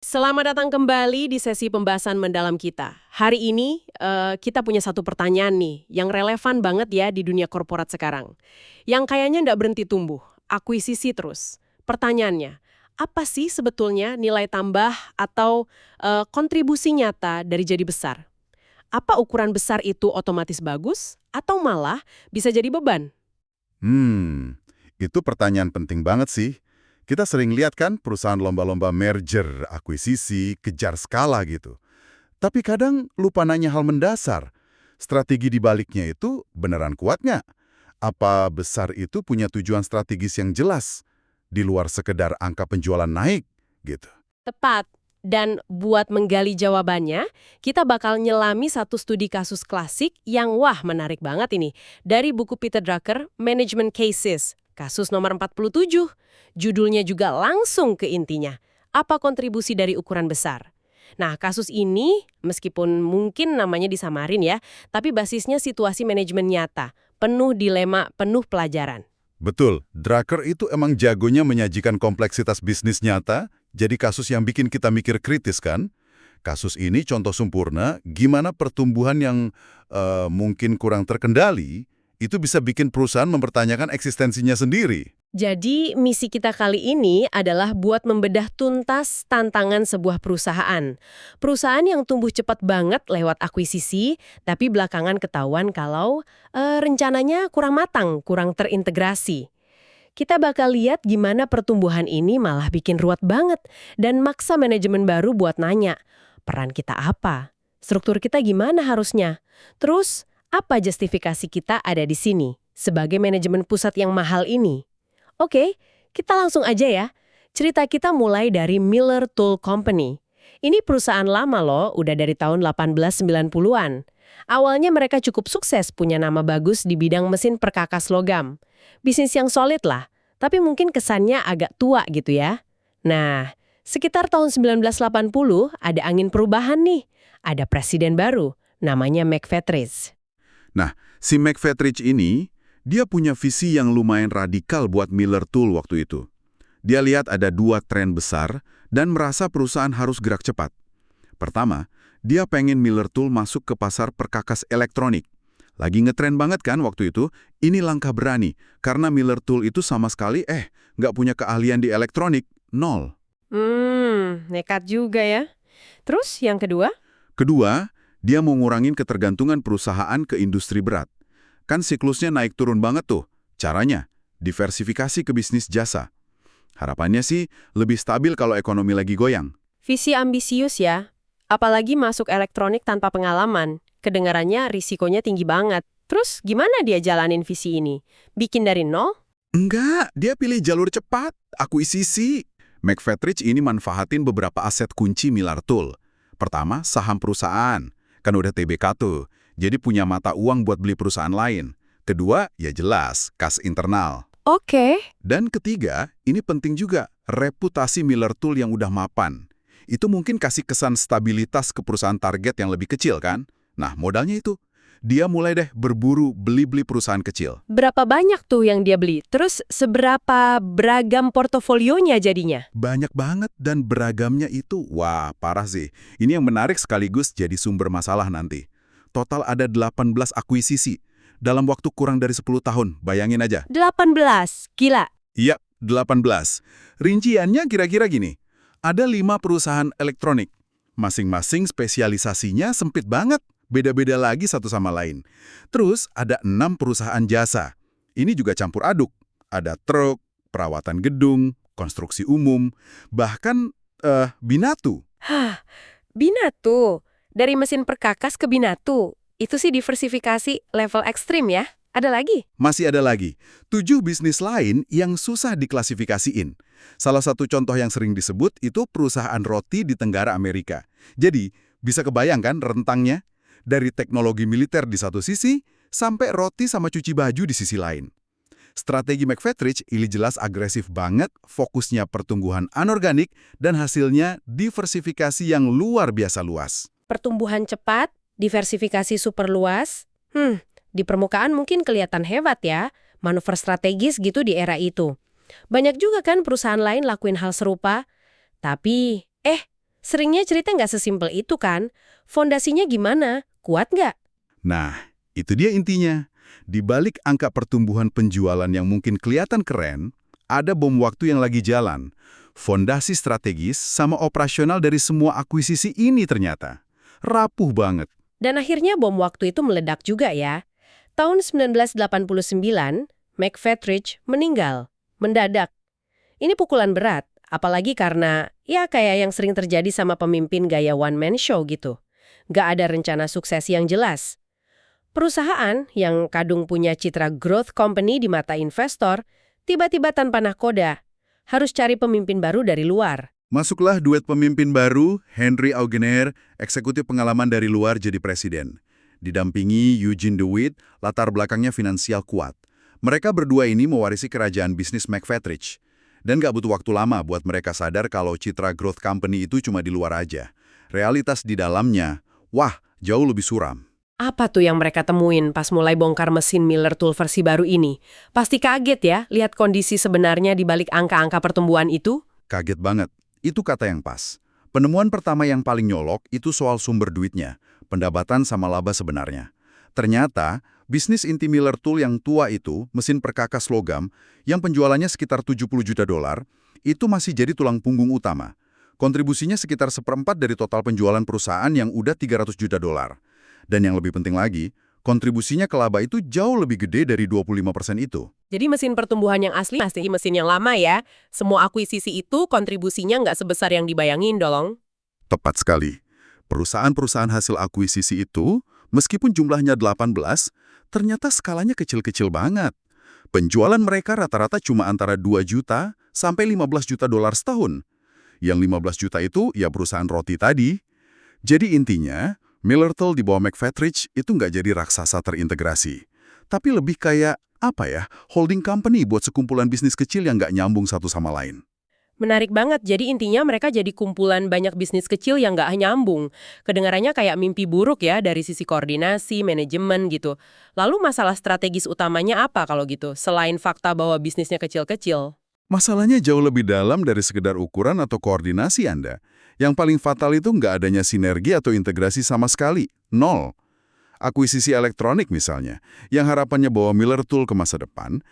Selamat datang kembali di sesi pembahasan mendalam kita. Hari ini kita punya satu pertanyaan nih yang relevan banget ya di dunia korporat sekarang. Yang kayaknya nggak berhenti tumbuh, akuisisi terus. Pertanyaannya, apa sih sebetulnya nilai tambah atau kontribusi nyata dari jadi besar? Apa ukuran besar itu otomatis bagus atau malah bisa jadi beban? Itu pertanyaan penting banget sih. Kita sering lihat kan perusahaan lomba-lomba merger, akuisisi, kejar skala gitu. Tapi kadang lupa nanya hal mendasar. Strategi di baliknya itu beneran kuat nggak? Apa besar itu punya tujuan strategis yang jelas? Di luar sekedar angka penjualan naik gitu. Tepat. Dan buat menggali jawabannya, kita bakal nyelami satu studi kasus klasik yang wah menarik banget ini. Dari buku Peter Drucker, Management Cases, kasus nomor 47. Judulnya juga langsung ke intinya. Apa kontribusi dari ukuran besar? Nah, kasus ini, meskipun mungkin namanya disamarin ya, tapi basisnya situasi manajemen nyata, penuh dilema, penuh pelajaran. Betul, Drucker itu emang jagonya menyajikan kompleksitas bisnis nyata, jadi kasus yang bikin kita mikir kritis kan? Kasus ini contoh sempurna gimana pertumbuhan yang mungkin kurang terkendali, itu bisa bikin perusahaan mempertanyakan eksistensinya sendiri. Jadi, misi kita kali ini adalah buat membedah tuntas tantangan sebuah perusahaan. Perusahaan yang tumbuh cepat banget lewat akuisisi, tapi belakangan ketahuan kalau rencananya kurang matang, kurang terintegrasi. Kita bakal lihat gimana pertumbuhan ini malah bikin ruwet banget dan maksa manajemen baru buat nanya, peran kita apa? Struktur kita gimana harusnya? Terus, apa justifikasi kita ada di sini sebagai manajemen pusat yang mahal ini? Oke, kita langsung aja ya. Cerita kita mulai dari Miller Tool Company. Ini perusahaan lama loh, udah dari tahun 1890-an. Awalnya mereka cukup sukses punya nama bagus di bidang mesin perkakas logam. Bisnis yang solid lah, tapi mungkin kesannya agak tua gitu ya. Nah, sekitar tahun 1980 ada angin perubahan nih. Ada presiden baru, namanya McFetrich. Nah, si McFetrich ini, dia punya visi yang lumayan radikal buat Miller Tool waktu itu. Dia lihat ada dua tren besar dan merasa perusahaan harus gerak cepat. Pertama, dia pengen Miller Tool masuk ke pasar perkakas elektronik. Lagi ngetren banget kan waktu itu, ini langkah berani, karena Miller Tool itu sama sekali nggak punya keahlian di elektronik, nol. Nekat juga ya. Terus yang kedua? Kedua, dia mau ngurangin ketergantungan perusahaan ke industri berat. Kan siklusnya naik turun banget tuh. Caranya, diversifikasi ke bisnis jasa. Harapannya sih lebih stabil kalau ekonomi lagi goyang. Visi ambisius ya. Apalagi masuk elektronik tanpa pengalaman. Kedengarannya risikonya tinggi banget. Terus gimana dia jalanin visi ini? Bikin dari nol? Enggak, dia pilih jalur cepat, akuisisi. McFetrich ini manfaatin beberapa aset kunci Miller Tool. Pertama, saham perusahaan. Kan udah TBK tuh. Jadi punya mata uang buat beli perusahaan lain. Kedua, ya jelas, kas internal. Oke. Dan ketiga, ini penting juga, reputasi Miller Tool yang udah mapan. Itu mungkin kasih kesan stabilitas ke perusahaan target yang lebih kecil kan? Nah, modalnya itu. Dia mulai deh berburu beli-beli perusahaan kecil. Berapa banyak tuh yang dia beli? Terus seberapa beragam portofolionya jadinya? Banyak banget dan beragamnya itu, wah parah sih. Ini yang menarik sekaligus jadi sumber masalah nanti. Total ada 18 akuisisi. Dalam waktu kurang dari 10 tahun, bayangin aja. 18, gila. Iya, 18. Rinciannya kira-kira gini. Ada 5 perusahaan elektronik. Masing-masing spesialisasinya sempit banget. Beda-beda lagi satu sama lain. Terus ada 6 perusahaan jasa. Ini juga campur aduk. Ada truk, perawatan gedung, konstruksi umum, bahkan Binatu. Hah, Binatu. Dari mesin perkakas ke Binatu. Itu sih diversifikasi level ekstrim ya. Ada lagi? Masih ada lagi, 7 bisnis lain yang susah diklasifikasiin. Salah satu contoh yang sering disebut itu perusahaan roti di Tenggara Amerika. Jadi, bisa kebayangkan rentangnya? Dari teknologi militer di satu sisi, sampai roti sama cuci baju di sisi lain. Strategi McFetrich ini jelas agresif banget, fokusnya pertumbuhan anorganik, dan hasilnya diversifikasi yang luar biasa luas. Pertumbuhan cepat, diversifikasi super luas. Di permukaan mungkin kelihatan hebat ya, manuver strategis gitu di era itu. Banyak juga kan perusahaan lain lakuin hal serupa. Tapi, Seringnya cerita nggak sesimpel itu kan? Fondasinya gimana? Kuat nggak? Nah, itu dia intinya. Di balik angka pertumbuhan penjualan yang mungkin kelihatan keren, ada bom waktu yang lagi jalan. Fondasi strategis sama operasional dari semua akuisisi ini ternyata rapuh banget. Dan akhirnya bom waktu itu meledak juga ya. Tahun 1989, McFetrich meninggal. Mendadak. Ini pukulan berat, apalagi karena ya kayak yang sering terjadi sama pemimpin gaya one-man show gitu. Nggak ada rencana sukses yang jelas. Perusahaan yang kadung punya citra growth company di mata investor, tiba-tiba tanpa nahkoda, harus cari pemimpin baru dari luar. Masuklah duet pemimpin baru, Henry Augener, eksekutif pengalaman dari luar jadi presiden. Didampingi Eugene DeWitt, latar belakangnya finansial kuat. Mereka berdua ini mewarisi kerajaan bisnis McFetrich. Dan nggak butuh waktu lama buat mereka sadar kalau citra growth company itu cuma di luar aja. Realitas di dalamnya, wah, jauh lebih suram. Apa tuh yang mereka temuin pas mulai bongkar mesin Miller Tool versi baru ini? Pasti kaget ya lihat kondisi sebenarnya di balik angka-angka pertumbuhan itu? Kaget banget. Itu kata yang pas. Penemuan pertama yang paling nyolok itu soal sumber duitnya, pendapatan sama laba sebenarnya. Ternyata, bisnis inti Miller Tool yang tua itu, mesin perkakas logam, yang penjualannya sekitar 70 juta dolar, itu masih jadi tulang punggung utama. Kontribusinya sekitar 1/4 dari total penjualan perusahaan yang udah 300 juta dolar. Dan yang lebih penting lagi, kontribusinya ke laba itu jauh lebih gede dari 25% itu. Jadi mesin pertumbuhan yang asli masih mesin yang lama ya. Semua akuisisi itu kontribusinya nggak sebesar yang dibayangin dong. Tepat sekali. Perusahaan-perusahaan hasil akuisisi itu, meskipun jumlahnya 18, ternyata skalanya kecil-kecil banget. Penjualan mereka rata-rata cuma antara 2 juta sampai 15 juta dolar setahun. Yang 15 juta itu ya perusahaan roti tadi. Jadi intinya, Miller Tool di bawah McFetrich itu nggak jadi raksasa terintegrasi. Tapi lebih kayak, holding company buat sekumpulan bisnis kecil yang nggak nyambung satu sama lain. Menarik banget, jadi intinya mereka jadi kumpulan banyak bisnis kecil yang nggak nyambung. Kedengarannya kayak mimpi buruk ya dari sisi koordinasi, manajemen gitu. Lalu masalah strategis utamanya apa kalau gitu, selain fakta bahwa bisnisnya kecil-kecil? Masalahnya jauh lebih dalam dari sekedar ukuran atau koordinasi Anda. Yang paling fatal itu nggak adanya sinergi atau integrasi sama sekali. Nol. Akuisisi elektronik misalnya, yang harapannya bawa Miller Tool ke masa depan,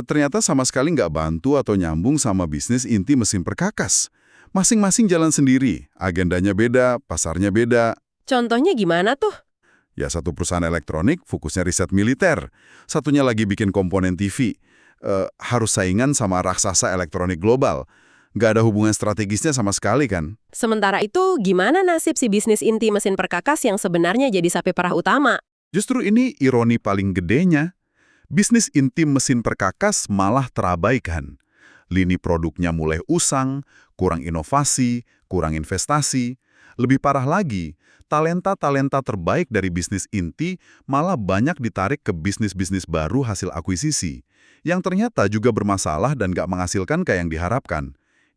ternyata sama sekali nggak bantu atau nyambung sama bisnis inti mesin perkakas. Masing-masing jalan sendiri, agendanya beda, pasarnya beda. Contohnya gimana tuh? Ya satu perusahaan elektronik fokusnya riset militer, satunya lagi bikin komponen TV. Harus saingan sama raksasa elektronik global. Nggak ada hubungan strategisnya sama sekali kan? Sementara itu, gimana nasib si bisnis inti mesin perkakas yang sebenarnya jadi sapi perah utama? Justru ini ironi paling gedenya. Bisnis inti mesin perkakas malah terabaikan. Lini produknya mulai usang, kurang inovasi, kurang investasi. Lebih parah lagi, talenta-talenta terbaik dari bisnis inti malah banyak ditarik ke bisnis-bisnis baru hasil akuisisi, yang ternyata juga bermasalah dan nggak menghasilkan kayak yang diharapkan.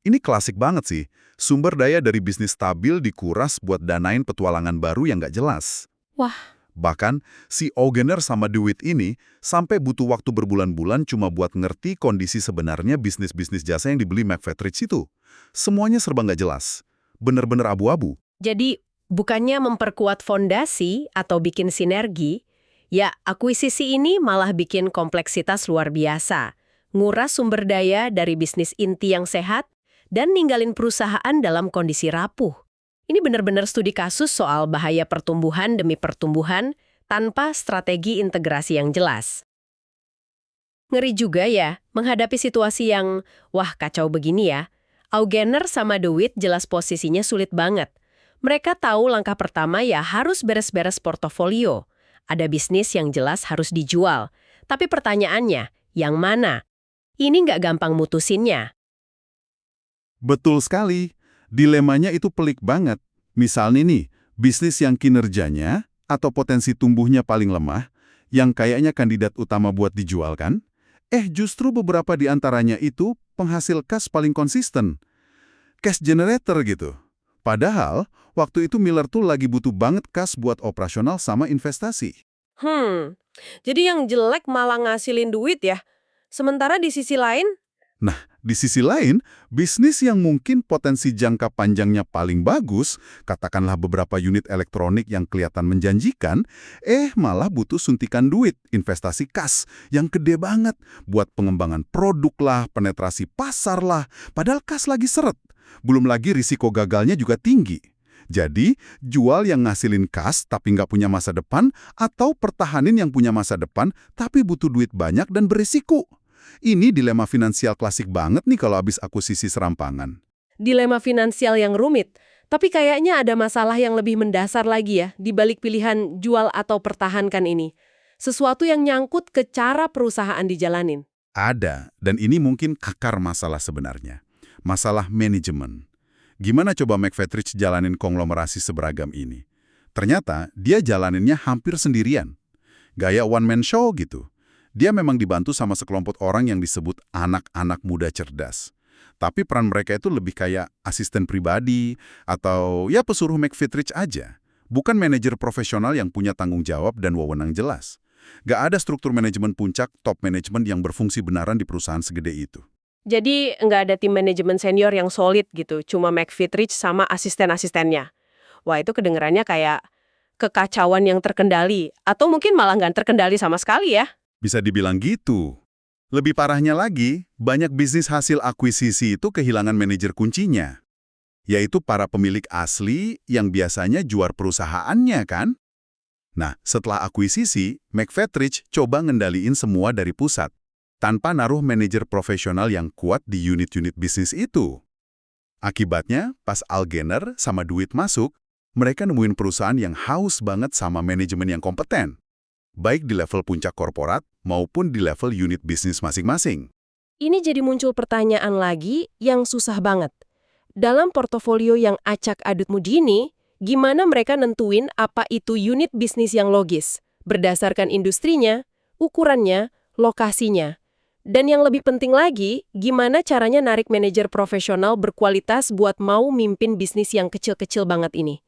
Ini klasik banget sih, sumber daya dari bisnis stabil dikuras buat danain petualangan baru yang nggak jelas. Wah, Bahkan, si Augener sama DeWitt ini sampai butuh waktu berbulan-bulan cuma buat ngerti kondisi sebenarnya bisnis-bisnis jasa yang dibeli McFetrich itu. Semuanya serba nggak jelas. Bener-bener abu-abu. jadi bukannya memperkuat fondasi atau bikin sinergi, ya akuisisi ini malah bikin kompleksitas luar biasa. Nguras sumber daya dari bisnis inti yang sehat, dan ninggalin perusahaan dalam kondisi rapuh. Ini benar-benar studi kasus soal bahaya pertumbuhan demi pertumbuhan tanpa strategi integrasi yang jelas. Ngeri juga ya, menghadapi situasi yang, wah kacau begini ya. Augener sama DeWitt jelas posisinya sulit banget. Mereka tahu langkah pertama ya harus beres-beres portofolio. Ada bisnis yang jelas harus dijual. Tapi pertanyaannya, yang mana? Ini nggak gampang mutusinnya. Betul sekali. Dilemanya itu pelik banget. Misalnya nih, bisnis yang kinerjanya atau potensi tumbuhnya paling lemah, yang kayaknya kandidat utama buat dijual kan? Justru beberapa di antaranya itu penghasil kas paling konsisten. Cash generator gitu. Padahal, waktu itu Miller tuh lagi butuh banget kas buat operasional sama investasi. Jadi yang jelek malah ngasilin duit ya. Sementara di sisi lain, Nah, Di sisi lain, bisnis yang mungkin potensi jangka panjangnya paling bagus, katakanlah beberapa unit elektronik yang kelihatan menjanjikan, malah butuh suntikan duit, investasi kas yang gede banget buat pengembangan produk lah, penetrasi pasar lah, padahal kas lagi seret. Belum lagi risiko gagalnya juga tinggi. Jadi, jual yang ngasilin kas tapi nggak punya masa depan, atau pertahanin yang punya masa depan tapi butuh duit banyak dan berisiko. Ini dilema finansial klasik banget nih kalau habis akuisisi serampangan. Dilema finansial yang rumit, tapi kayaknya ada masalah yang lebih mendasar lagi ya di balik pilihan jual atau pertahankan ini. Sesuatu yang nyangkut ke cara perusahaan dijalanin. Ada, dan ini mungkin akar masalah sebenarnya. Masalah manajemen. Gimana coba McFetrich jalanin konglomerasi seberagam ini? Ternyata dia jalaninnya hampir sendirian. Gaya one-man show gitu. Dia memang dibantu sama sekelompok orang yang disebut anak-anak muda cerdas. Tapi peran mereka itu lebih kayak asisten pribadi atau ya pesuruh McFetrich aja. Bukan manajer profesional yang punya tanggung jawab dan wewenang jelas. Gak ada struktur manajemen puncak, top manajemen yang berfungsi benaran di perusahaan segede itu. Jadi nggak ada tim manajemen senior yang solid gitu, cuma McFetrich sama asisten-asistennya. Wah, itu kedengerannya kayak kekacauan yang terkendali, atau mungkin malah nggak terkendali sama sekali ya. Bisa dibilang gitu. Lebih parahnya lagi, banyak bisnis hasil akuisisi itu kehilangan manajer kuncinya. Yaitu para pemilik asli yang biasanya jual perusahaannya kan? Nah, setelah akuisisi, McFetrich coba ngendaliin semua dari pusat, tanpa naruh manajer profesional yang kuat di unit-unit bisnis itu. Akibatnya, pas Algener sama duit masuk, mereka nemuin perusahaan yang haus banget sama manajemen yang kompeten. Baik di level puncak korporat maupun di level unit bisnis masing-masing. Ini jadi muncul pertanyaan lagi yang susah banget. Dalam portofolio yang acak adut begini, gimana mereka nentuin apa itu unit bisnis yang logis? Berdasarkan industrinya, ukurannya, lokasinya. Dan yang lebih penting lagi, gimana caranya narik manajer profesional berkualitas buat mau mimpin bisnis yang kecil-kecil banget ini?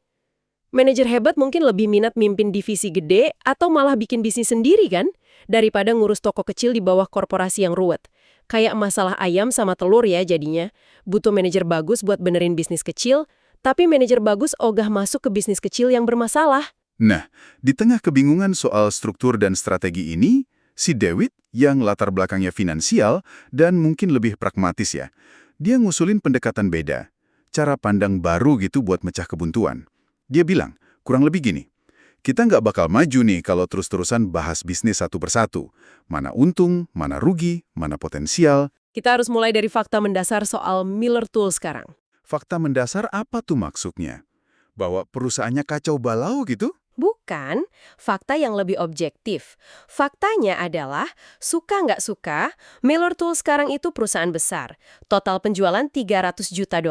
Manajer hebat mungkin lebih minat mimpin divisi gede atau malah bikin bisnis sendiri kan? Daripada ngurus toko kecil di bawah korporasi yang ruwet. Kayak masalah ayam sama telur ya jadinya. Butuh manajer bagus buat benerin bisnis kecil, tapi manajer bagus ogah masuk ke bisnis kecil yang bermasalah. Nah, di tengah kebingungan soal struktur dan strategi ini, si Dewitt yang latar belakangnya finansial dan mungkin lebih pragmatis ya, dia ngusulin pendekatan beda. Cara pandang baru gitu buat mecah kebuntuan. Dia bilang, kurang lebih gini, kita nggak bakal maju nih kalau terus-terusan bahas bisnis satu persatu. Mana untung, mana rugi, mana potensial. Kita harus mulai dari fakta mendasar soal Miller Tool sekarang. Fakta mendasar apa tuh maksudnya? Bahwa perusahaannya kacau balau gitu? Bukan, fakta yang lebih objektif. Faktanya adalah, suka nggak suka, Miller Tool sekarang itu perusahaan besar. Total penjualan $300 juta,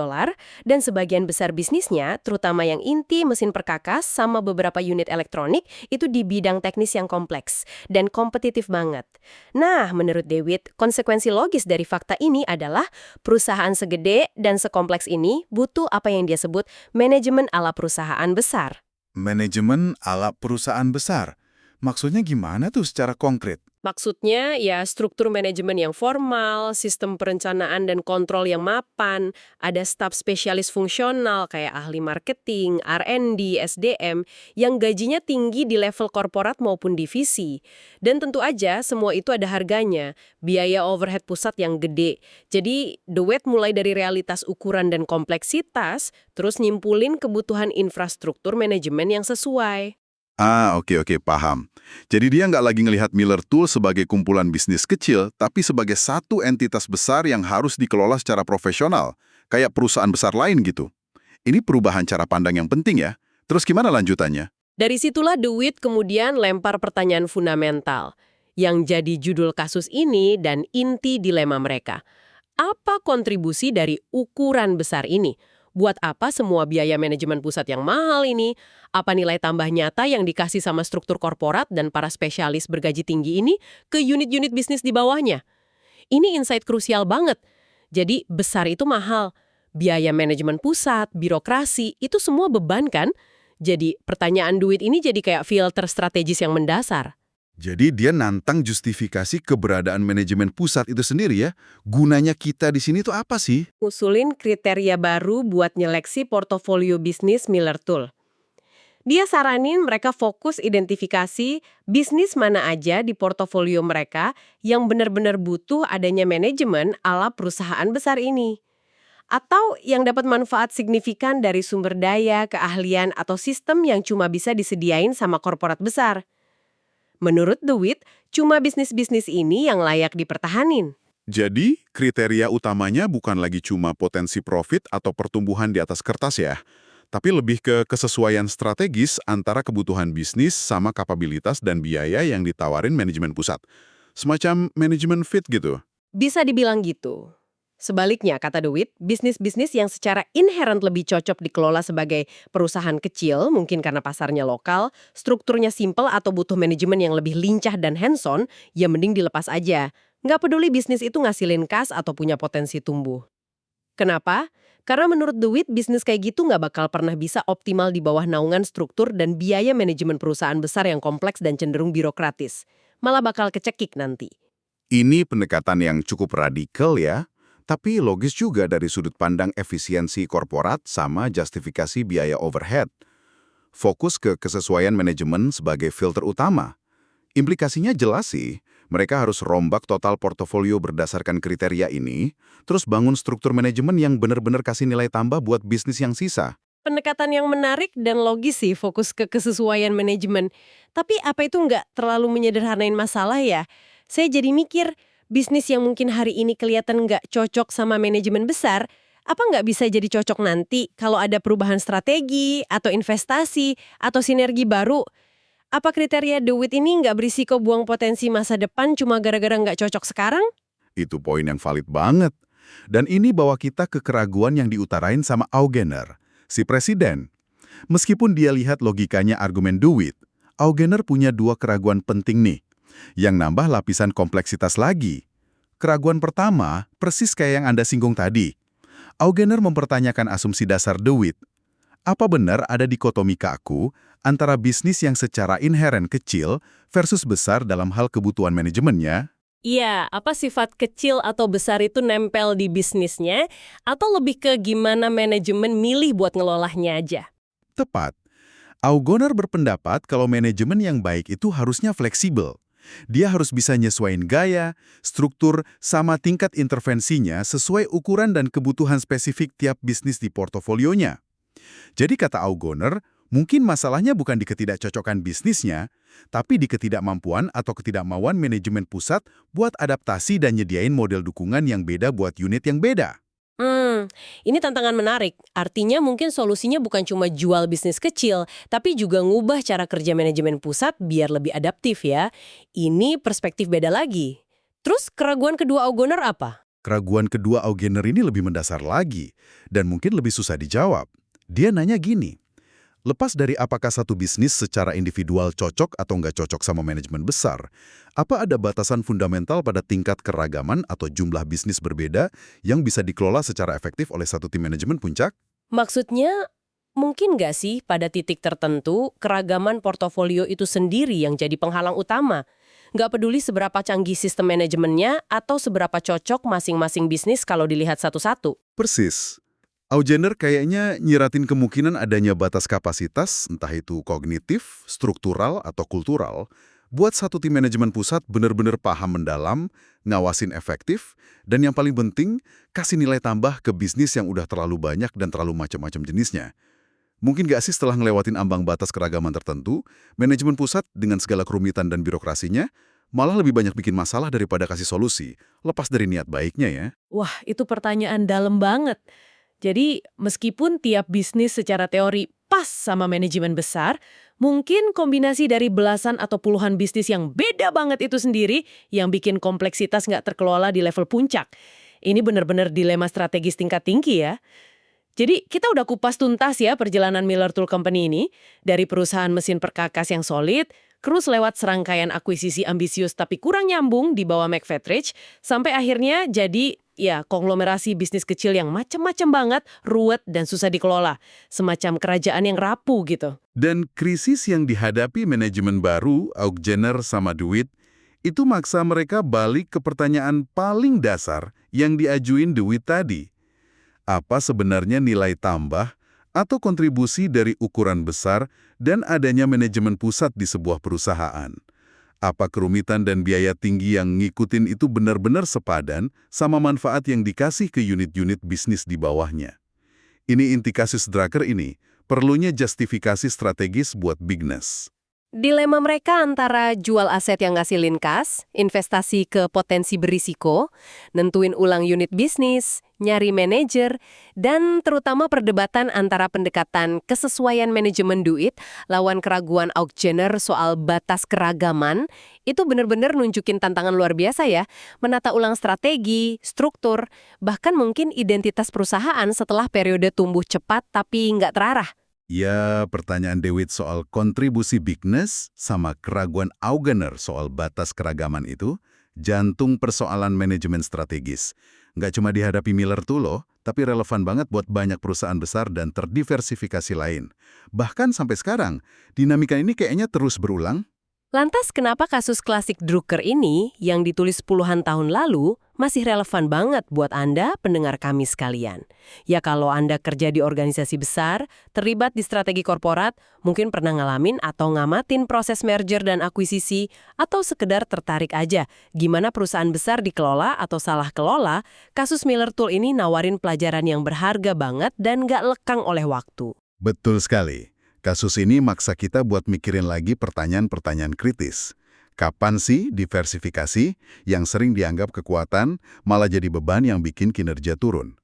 dan sebagian besar bisnisnya, terutama yang inti, mesin perkakas, sama beberapa unit elektronik, itu di bidang teknis yang kompleks dan kompetitif banget. Nah, menurut Dewitt, konsekuensi logis dari fakta ini adalah, perusahaan segede dan sekompleks ini butuh apa yang dia sebut manajemen ala perusahaan besar. Manajemen ala perusahaan besar. Maksudnya gimana tuh secara konkret? Maksudnya ya struktur manajemen yang formal, sistem perencanaan dan kontrol yang mapan, ada staf spesialis fungsional kayak ahli marketing, R&D, SDM, yang gajinya tinggi di level korporat maupun divisi. Dan tentu aja semua itu ada harganya, biaya overhead pusat yang gede. Jadi Dewitt mulai dari realitas ukuran dan kompleksitas, terus nyimpulin kebutuhan infrastruktur manajemen yang sesuai. Oke, paham. Jadi dia nggak lagi ngelihat Miller Tool sebagai kumpulan bisnis kecil, tapi sebagai satu entitas besar yang harus dikelola secara profesional, kayak perusahaan besar lain gitu. Ini perubahan cara pandang yang penting ya. Terus gimana lanjutannya? Dari situlah Dewitt kemudian lempar pertanyaan fundamental, yang jadi judul kasus ini dan inti dilema mereka. Apa kontribusi dari ukuran besar ini? Buat apa semua biaya manajemen pusat yang mahal ini? Apa nilai tambah nyata yang dikasih sama struktur korporat dan para spesialis bergaji tinggi ini ke unit-unit bisnis di bawahnya? Ini insight krusial banget. Jadi besar itu mahal. Biaya manajemen pusat, birokrasi, itu semua beban kan? Jadi pertanyaan duit ini jadi kayak filter strategis yang mendasar. Jadi dia nantang justifikasi keberadaan manajemen pusat itu sendiri ya. Gunanya kita di sini tuh apa sih? Usulin kriteria baru buat nyeleksi portofolio bisnis Miller Tool. Dia saranin mereka fokus identifikasi bisnis mana aja di portofolio mereka yang benar-benar butuh adanya manajemen ala perusahaan besar ini. Atau yang dapat manfaat signifikan dari sumber daya, keahlian, atau sistem yang cuma bisa disediain sama korporat besar. Menurut DeWitt, cuma bisnis-bisnis ini yang layak dipertahanin. Jadi, kriteria utamanya bukan lagi cuma potensi profit atau pertumbuhan di atas kertas ya, tapi lebih ke kesesuaian strategis antara kebutuhan bisnis sama kapabilitas dan biaya yang ditawarin manajemen pusat. Semacam manajemen fit gitu. Bisa dibilang gitu. Sebaliknya, kata DeWitt, bisnis-bisnis yang secara inherent lebih cocok dikelola sebagai perusahaan kecil, mungkin karena pasarnya lokal, strukturnya simple atau butuh manajemen yang lebih lincah dan hands-on, ya mending dilepas aja. Nggak peduli bisnis itu ngasilin kas atau punya potensi tumbuh. Kenapa? Karena menurut DeWitt, bisnis kayak gitu nggak bakal pernah bisa optimal di bawah naungan struktur dan biaya manajemen perusahaan besar yang kompleks dan cenderung birokratis. Malah bakal kecekik nanti. Ini pendekatan yang cukup radikal ya, tapi logis juga dari sudut pandang efisiensi korporat sama justifikasi biaya overhead. Fokus ke kesesuaian manajemen sebagai filter utama. Implikasinya jelas sih, mereka harus rombak total portofolio berdasarkan kriteria ini, terus bangun struktur manajemen yang benar-benar kasih nilai tambah buat bisnis yang sisa. Pendekatan yang menarik dan logis sih, fokus ke kesesuaian manajemen. Tapi apa itu nggak terlalu menyederhanain masalah ya? Saya jadi mikir, bisnis yang mungkin hari ini kelihatan nggak cocok sama manajemen besar, apa nggak bisa jadi cocok nanti kalau ada perubahan strategi, atau investasi, atau sinergi baru? Apa kriteria DeWitt ini nggak berisiko buang potensi masa depan cuma gara-gara nggak cocok sekarang? Itu poin yang valid banget. Dan ini bawa kita ke keraguan yang diutarain sama Augener, si presiden. Meskipun dia lihat logikanya argumen DeWitt, Augener punya dua keraguan penting nih, yang nambah lapisan kompleksitas lagi. Keraguan pertama, persis kayak yang Anda singgung tadi. Augener mempertanyakan asumsi dasar DeWitt. Apa benar ada dikotomi kaku antara bisnis yang secara inheren kecil versus besar dalam hal kebutuhan manajemennya? Iya, apa sifat kecil atau besar itu nempel di bisnisnya, atau lebih ke gimana manajemen milih buat ngelolahnya aja? Tepat. Augener berpendapat kalau manajemen yang baik itu harusnya fleksibel. Dia harus bisa nyesuaiin gaya, struktur, sama tingkat intervensinya sesuai ukuran dan kebutuhan spesifik tiap bisnis di portofolionya. Jadi kata Augener, mungkin masalahnya bukan di ketidakcocokan bisnisnya, tapi di ketidakmampuan atau ketidakmauan manajemen pusat buat adaptasi dan nyediain model dukungan yang beda buat unit yang beda. Ini tantangan menarik. Artinya mungkin solusinya bukan cuma jual bisnis kecil, tapi juga ngubah cara kerja manajemen pusat biar lebih adaptif ya. Ini perspektif beda lagi. Terus keraguan kedua Augener apa? Keraguan kedua Augener ini lebih mendasar lagi, dan mungkin lebih susah dijawab. Dia nanya gini, lepas dari apakah satu bisnis secara individual cocok atau nggak cocok sama manajemen besar, apa ada batasan fundamental pada tingkat keragaman atau jumlah bisnis berbeda yang bisa dikelola secara efektif oleh satu tim manajemen puncak? Maksudnya, mungkin nggak sih pada titik tertentu keragaman portofolio itu sendiri yang jadi penghalang utama? Nggak peduli seberapa canggih sistem manajemennya atau seberapa cocok masing-masing bisnis kalau dilihat satu-satu. Persis. Augener kayaknya nyiratin kemungkinan adanya batas kapasitas, entah itu kognitif, struktural, atau kultural, buat satu tim manajemen pusat benar-benar paham mendalam, ngawasin efektif, dan yang paling penting, kasih nilai tambah ke bisnis yang udah terlalu banyak dan terlalu macam-macam jenisnya. Mungkin gak sih setelah ngelewatin ambang batas keragaman tertentu, manajemen pusat dengan segala kerumitan dan birokrasinya, malah lebih banyak bikin masalah daripada kasih solusi, lepas dari niat baiknya ya. Wah, itu pertanyaan dalam banget. Jadi, meskipun tiap bisnis secara teori pas sama manajemen besar, mungkin kombinasi dari belasan atau puluhan bisnis yang beda banget itu sendiri yang bikin kompleksitas nggak terkelola di level puncak. Ini benar-benar dilema strategis tingkat tinggi ya. Jadi, kita udah kupas tuntas ya perjalanan Miller Tool Company ini, dari perusahaan mesin perkakas yang solid, terus lewat serangkaian akuisisi ambisius tapi kurang nyambung di bawah McFatridge, sampai akhirnya jadi Ya, konglomerasi bisnis kecil yang macam-macam banget, ruwet, dan susah dikelola. Semacam kerajaan yang rapuh gitu. Dan krisis yang dihadapi manajemen baru, Auggener sama DeWitt, itu maksa mereka balik ke pertanyaan paling dasar yang diajuin DeWitt tadi. Apa sebenarnya nilai tambah atau kontribusi dari ukuran besar dan adanya manajemen pusat di sebuah perusahaan? Apa kerumitan dan biaya tinggi yang ngikutin itu benar-benar sepadan sama manfaat yang dikasih ke unit-unit bisnis di bawahnya? Ini inti kasus Drucker ini, perlunya justifikasi strategis buat Bigness. Dilema mereka antara jual aset yang ngasilin kas, investasi ke potensi berisiko, nentuin ulang unit bisnis, nyari manajer, dan terutama perdebatan antara pendekatan kesesuaian manajemen duit lawan keraguan Auggener soal batas keragaman, itu benar-benar nunjukin tantangan luar biasa ya, menata ulang strategi, struktur, bahkan mungkin identitas perusahaan setelah periode tumbuh cepat tapi nggak terarah. Ya, pertanyaan DeWitt soal kontribusi Bigness sama keraguan Auggener soal batas keragaman itu, jantung persoalan manajemen strategis. Nggak cuma dihadapi Miller tuh loh, tapi relevan banget buat banyak perusahaan besar dan terdiversifikasi lain. Bahkan sampai sekarang, dinamika ini kayaknya terus berulang. Lantas kenapa kasus klasik Drucker ini yang ditulis puluhan tahun lalu masih relevan banget buat Anda pendengar kami sekalian? Ya kalau Anda kerja di organisasi besar, terlibat di strategi korporat, mungkin pernah ngalamin atau ngamatin proses merger dan akuisisi, atau sekedar tertarik aja gimana perusahaan besar dikelola atau salah kelola, kasus Miller Tool ini nawarin pelajaran yang berharga banget dan nggak lekang oleh waktu. Betul sekali. Kasus ini maksa kita buat mikirin lagi pertanyaan-pertanyaan kritis. Kapan sih diversifikasi yang sering dianggap kekuatan malah jadi beban yang bikin kinerja turun?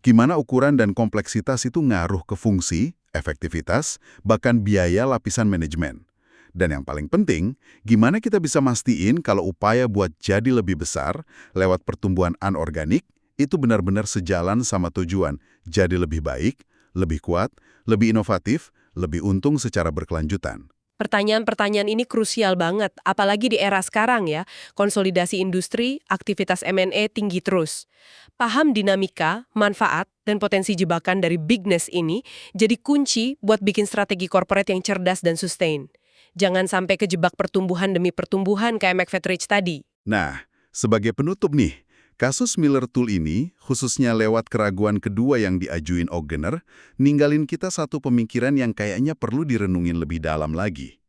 Gimana ukuran dan kompleksitas itu ngaruh ke fungsi, efektivitas, bahkan biaya lapisan manajemen? Dan yang paling penting, gimana kita bisa mastiin kalau upaya buat jadi lebih besar lewat pertumbuhan anorganik itu benar-benar sejalan sama tujuan jadi lebih baik, lebih kuat, lebih inovatif, lebih untung secara berkelanjutan. Pertanyaan-pertanyaan ini krusial banget, apalagi di era sekarang ya. Konsolidasi industri, aktivitas M&A tinggi terus. Paham dinamika, manfaat, dan potensi jebakan dari Bigness ini jadi kunci buat bikin strategi corporate yang cerdas dan sustain. Jangan sampai kejebak pertumbuhan demi pertumbuhan kayak McFatridge tadi. Nah, sebagai penutup nih, kasus Miller Tool ini, khususnya lewat keraguan kedua yang diajuin Auggener, ninggalin kita satu pemikiran yang kayaknya perlu direnungin lebih dalam lagi.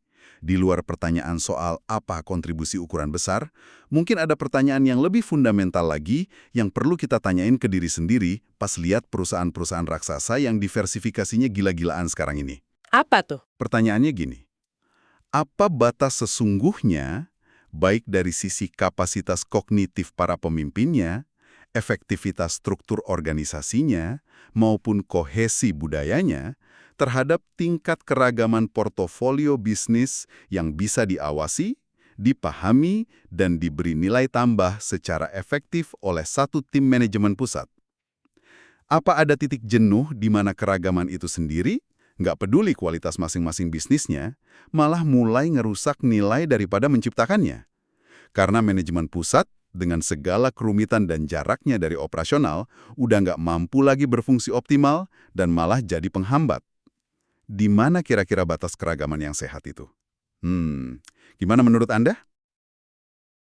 Di luar pertanyaan soal apa kontribusi ukuran besar, mungkin ada pertanyaan yang lebih fundamental lagi yang perlu kita tanyain ke diri sendiri pas lihat perusahaan-perusahaan raksasa yang diversifikasinya gila-gilaan sekarang ini. Apa tuh? Pertanyaannya gini, apa batas sesungguhnya baik dari sisi kapasitas kognitif para pemimpinnya, efektivitas struktur organisasinya, maupun kohesi budayanya, terhadap tingkat keragaman portofolio bisnis yang bisa diawasi, dipahami, dan diberi nilai tambah secara efektif oleh satu tim manajemen pusat. Apa ada titik jenuh di mana keragaman itu sendiri, nggak peduli kualitas masing-masing bisnisnya, malah mulai ngerusak nilai daripada menciptakannya? Karena manajemen pusat, dengan segala kerumitan dan jaraknya dari operasional, udah nggak mampu lagi berfungsi optimal dan malah jadi penghambat. Di mana kira-kira batas keragaman yang sehat itu? Gimana menurut Anda?